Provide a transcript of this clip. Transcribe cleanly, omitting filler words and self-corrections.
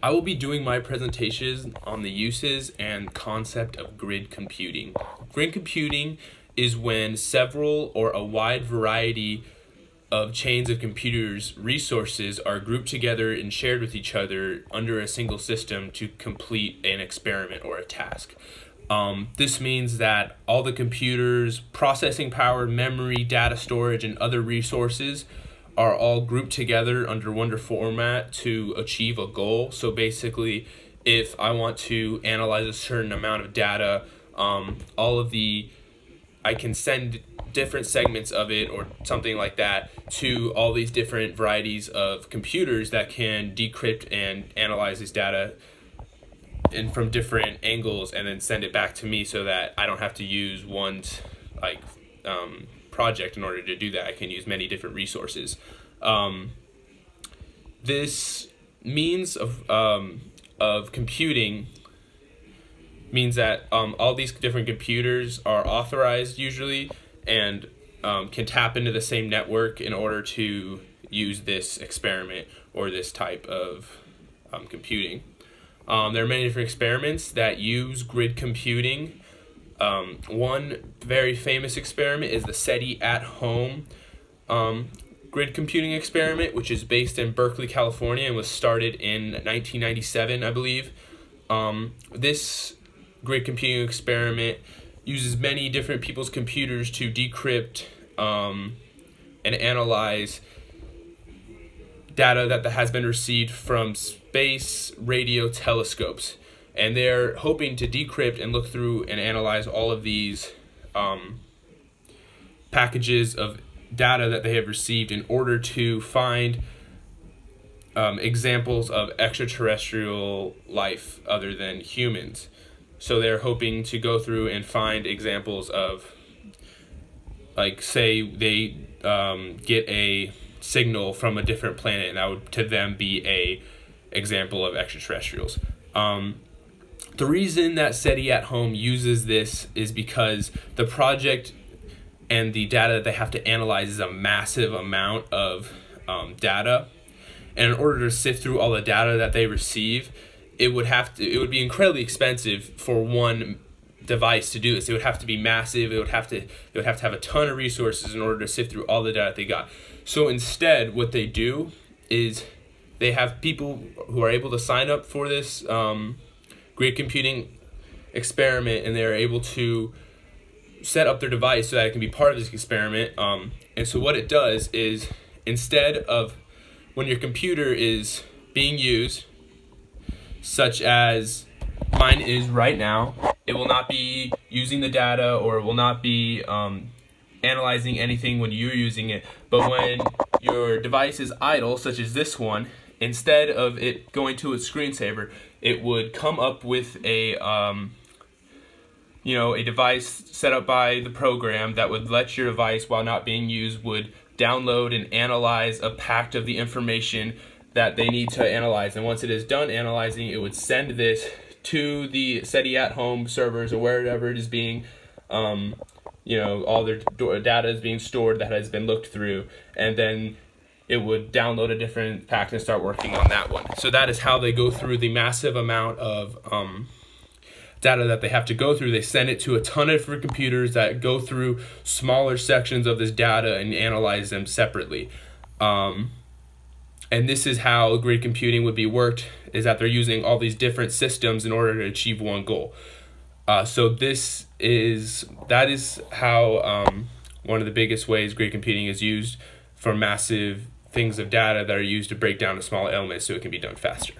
I will be doing my presentation on the uses and concept of grid computing. Grid computing is when several or a wide variety of chains of computers resources are grouped together and shared with each other under a single system to complete an experiment or a task. This means that all the computers, processing power, memory, data storage, and other resources are all grouped together under one format to achieve a goal. So basically, if I want to analyze a certain amount of data, I can send different segments of it or something like that to all these different varieties of computers that can decrypt and analyze this data and from different angles and then send it back to me so that I don't have to use one's project in order to do that. I can use many different resources. This means of computing means that all these different computers are authorized usually and can tap into the same network in order to use this experiment or this type of computing. There are many different experiments that use grid computing. One very famous experiment is the SETI at home grid computing experiment, which is based in Berkeley, California, and was started in 1997, I believe. This grid computing experiment uses many different people's computers to decrypt and analyze data that has been received from space radio telescopes. And they're hoping to decrypt and look through and analyze all of these packages of data that they have received in order to find examples of extraterrestrial life other than humans. So they're hoping to go through and find examples of, like, say they get a signal from a different planet, and that would to them be a example of extraterrestrials. The reason that SETI at home uses this is because the project and the data that they have to analyze is a massive amount of data, and in order to sift through all the data that they receive, it would be incredibly expensive for one device to do this. It would have to be massive. They would have to have a ton of resources in order to sift through all the data they got. So instead, what they do is they have people who are able to sign up for this grid computing experiment, and they're able to set up their device so that it can be part of this experiment. And so what it does is, instead of when your computer is being used, such as mine is right now, it will not be using the data or it will not be analyzing anything when you're using it. But when your device is idle, such as this one, instead of it going to its screensaver, it would come up with a device set up by the program that would let your device, while not being used, would download and analyze a packet of the information that they need to analyze. And once it is done analyzing, it would send this to the SETI at home servers or wherever it is being, all their data is being stored that has been looked through, and then it would download a different packet and start working on that one. So that is how they go through the massive amount of data that they have to go through. They send it to a ton of different computers that go through smaller sections of this data and analyze them separately. And this is how grid computing would be worked, is that they're using all these different systems in order to achieve one goal. So that is how one of the biggest ways grid computing is used for massive things of data that are used to break down to small elements so it can be done faster.